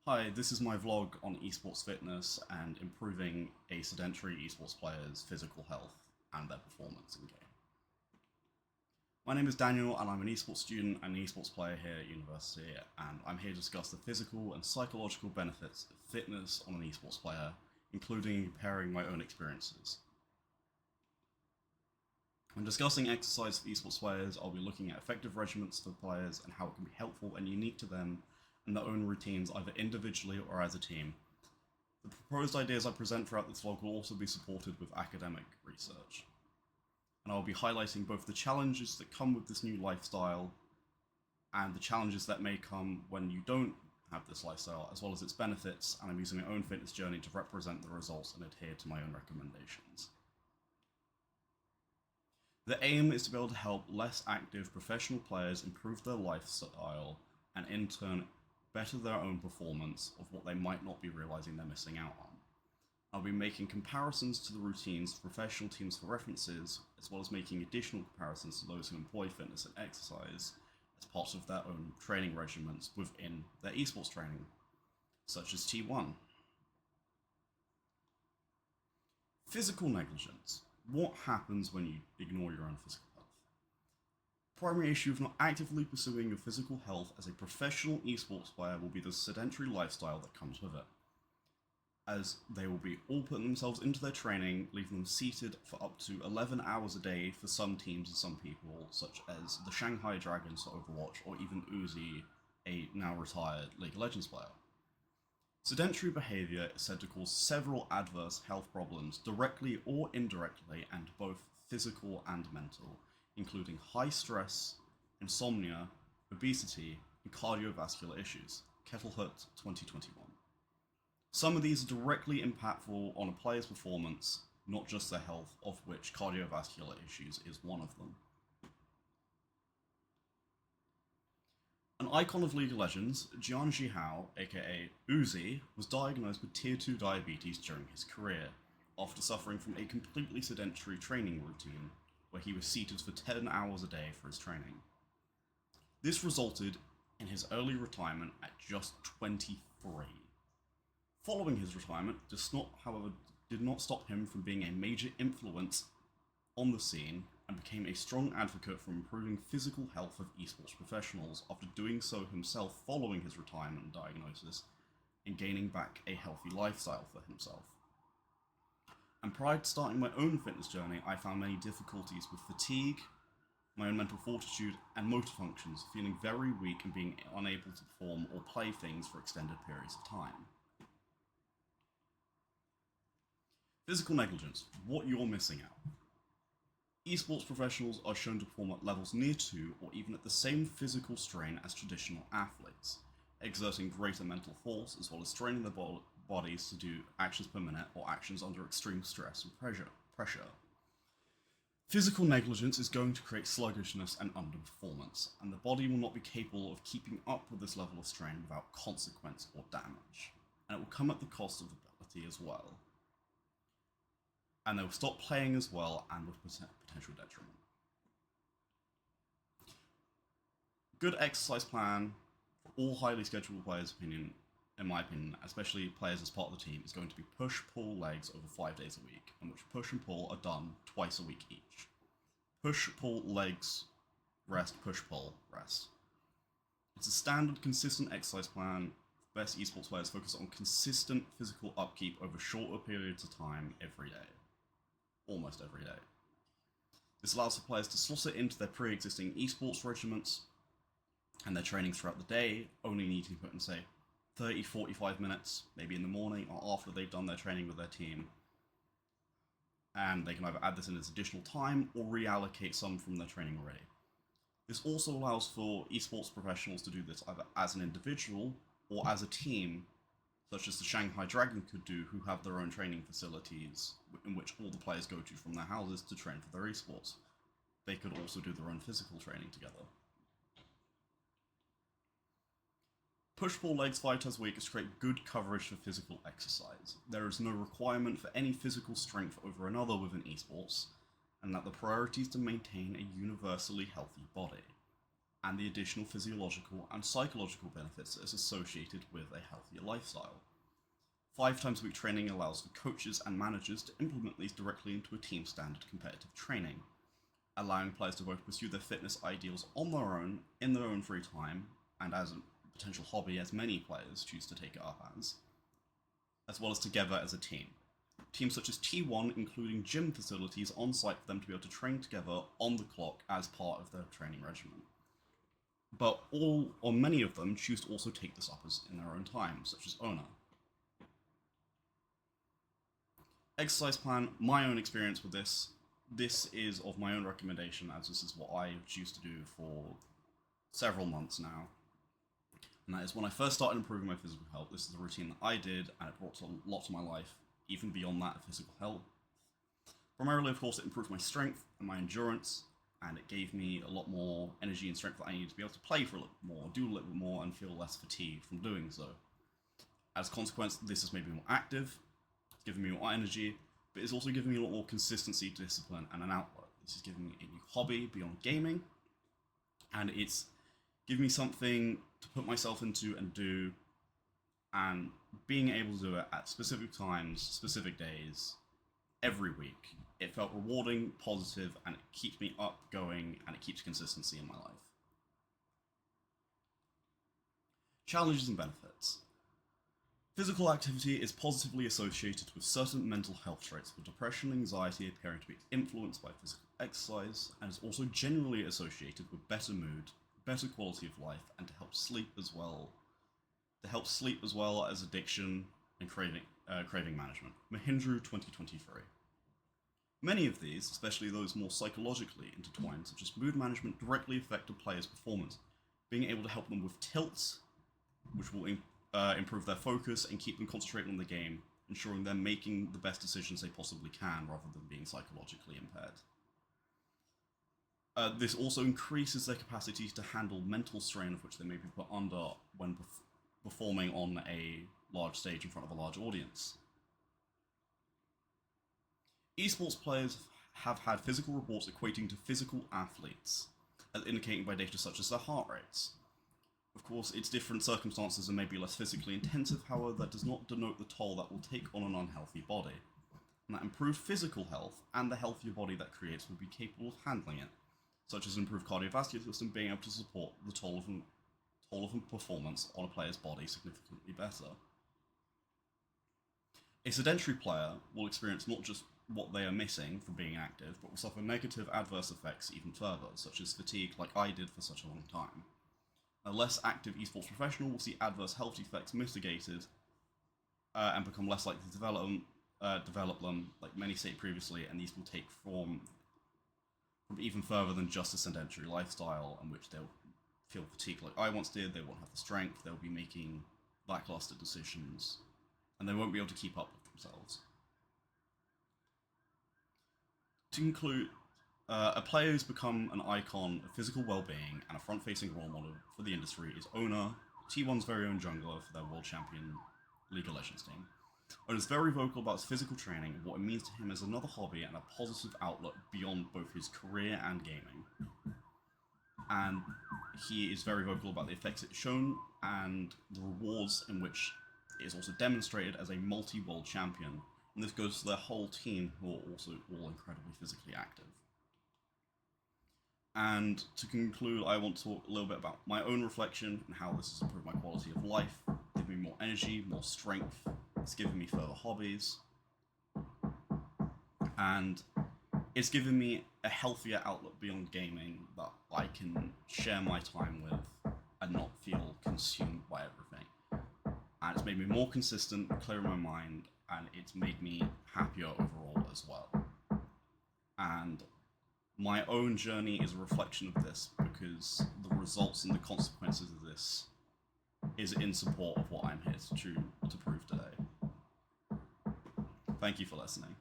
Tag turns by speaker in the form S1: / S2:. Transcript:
S1: Hi, this is my vlog on Esports Fitness and improving a sedentary esports player's physical health and their performance in game. My name is Daniel and I'm an esports student and an esports player here at university, and I'm here to discuss the physical and psychological benefits of fitness on an esports player, including comparing my own experiences. When discussing exercise for esports players, I'll be looking at effective regimens for players and how it can be helpful and unique to them and their own routines either individually or as a team. The proposed ideas I present throughout this vlog will also be supported with academic research. And I'll be highlighting both the challenges that come with this new lifestyle and the challenges that may come when you don't have this lifestyle, as well as its benefits, and I'm using my own fitness journey to represent the results and adhere to my own recommendations. The aim is to be able to help less active professional players improve their lifestyle and in turn better their own performance of what they might not be realizing they're missing out on. I'll be making comparisons to the routines of professional teams for references, as well as making additional comparisons to those who employ fitness and exercise as part of their own training regimens within their esports training, such as T1. Physical negligence. What happens when you ignore your own physical health? Primary issue of not actively pursuing your physical health as a professional esports player will be the sedentary lifestyle that comes with it, as they will be all putting themselves into their training, leaving them seated for up to 11 hours a day for some teams and some people, such as the Shanghai Dragons for Overwatch, or even Uzi, a now retired League of Legends player. Sedentary behaviour is said to cause several adverse health problems, directly or indirectly, and both physical and mental, including high stress, insomnia, obesity, and cardiovascular issues. Kettlehut 2021. Some of these are directly impactful on a player's performance, not just their health, of which cardiovascular issues is one of them. An icon of League of Legends, Jian Zhihao, aka Uzi, was diagnosed with tier 2 diabetes during his career, after suffering from a completely sedentary training routine, where he was seated for 10 hours a day for his training. This resulted in his early retirement at just 23. Following his retirement, however, did not stop him from being a major influence on the scene and became a strong advocate for improving physical health of esports professionals after doing so himself following his retirement and diagnosis and gaining back a healthy lifestyle for himself. And prior to starting my own fitness journey, I found many difficulties with fatigue, my own mental fortitude, and motor functions, feeling very weak and being unable to perform or play things for extended periods of time. Physical negligence, what you're missing out. Esports professionals are shown to perform at levels near to or even at the same physical strain as traditional athletes, exerting greater mental force as well as straining their bodies to do actions per minute or actions under extreme stress and pressure. Physical negligence is going to create sluggishness and underperformance, and the body will not be capable of keeping up with this level of strain without consequence or damage, and it will come at the cost of ability as well. And they will stop playing as well, and with potential detriment. Good exercise plan for all highly scheduled players' in my opinion, especially players as part of the team, is going to be push-pull legs over 5 days a week, in which push and pull are done twice a week each. Push-pull legs, rest, push-pull, rest. It's a standard, consistent exercise plan. Best esports players focus on consistent physical upkeep over shorter periods of time every day. Almost every day. This allows for players to slot it into their pre-existing esports regiments and their training throughout the day, only needing to put in, say, 30-45 minutes, maybe in the morning or after they've done their training with their team. And they can either add this in as additional time or reallocate some from their training already. This also allows for esports professionals to do this either as an individual or as a team, such as the Shanghai Dragon could do, who have their own training facilities in which all the players go to from their houses to train for their esports. They could also do their own physical training together. Push-pull legs 5 times a week is to create good coverage for physical exercise. There is no requirement for any physical strength over another within esports, and that the priority is to maintain a universally healthy body. and the additional physiological and psychological benefits that is associated with a healthier lifestyle. 5 times a week training allows for coaches and managers to implement these directly into a team standard competitive training, allowing players to both pursue their fitness ideals on their own, in their own free time, and as a potential hobby, as many players choose to take it up as well as together as a team. Teams such as T1 including gym facilities on site for them to be able to train together on the clock as part of their training regimen. But all, or many of them, choose to also take this up as in their own time, such as Owner. Exercise plan, my own experience with this. This is of my own recommendation, as this is what I choose to do for several months now. And that is when I first started improving my physical health. This is the routine that I did, and it brought a lot to my life, even beyond that of physical health. Primarily, of course, it improved my strength and my endurance, and it gave me a lot more energy and strength that I needed to be able to play for a little bit more, do a little bit more, and feel less fatigued from doing so. As a consequence, this has made me more active, it's given me more energy, but it's also given me a lot more consistency, discipline, and an outlet. This has given me a new hobby beyond gaming, and it's given me something to put myself into and do, and being able to do it at specific times, specific days, every week. It felt rewarding, positive, and it keeps me up, going, and it keeps consistency in my life. Challenges and benefits. Physical activity is positively associated with certain mental health traits, with depression and anxiety appearing to be influenced by physical exercise, and is also generally associated with better mood, better quality of life, and to help sleep as well as addiction and craving management. Mahindra 2023. Many of these, especially those more psychologically intertwined, such as mood management, directly affect a player's performance, being able to help them with tilts, which will improve their focus and keep them concentrating on the game, ensuring they're making the best decisions they possibly can rather than being psychologically impaired. This also increases their capacity to handle mental strain of which they may be put under when performing on a large stage in front of a large audience. Esports players have had physical reports equating to physical athletes, as indicated by data such as their heart rates. Of course, it's different circumstances and may be less physically intensive, however, that does not denote the toll that will take on an unhealthy body. And that improved physical health and the healthier body that creates will be capable of handling it, such as improved cardiovascular system being able to support the toll of performance on a player's body significantly better. A sedentary player will experience not just what they are missing from being active, but will suffer negative adverse effects even further, such as fatigue like I did for such a long time. A less active esports professional will see adverse health effects mitigated and become less likely to develop them, like many stated previously, and these will take from even further than just a sedentary lifestyle in which they'll feel fatigued like I once did, they won't have the strength, they'll be making lackluster decisions, and they won't be able to keep up with themselves. To conclude, a player who's become an icon of physical well-being and a front-facing role model for the industry is Owner, T1's very own jungler for their World Champion League of Legends team. Owner is very vocal about his physical training and what it means to him as another hobby and a positive outlet beyond both his career and gaming. And he is very vocal about the effects it's shown and the rewards in which it is also demonstrated as a multi-world champion. And this goes to their whole team, who are also all incredibly physically active. And to conclude, I want to talk a little bit about my own reflection and how this has improved my quality of life, given me more energy, more strength, it's given me further hobbies, and it's given me a healthier outlook beyond gaming that I can share my time with and not feel consumed by everything. And it's made me more consistent, clear in my mind, and it's made me happier overall as well. And my own journey is a reflection of this, because the results and the consequences of this is in support of what I'm here to prove today. Thank you for listening.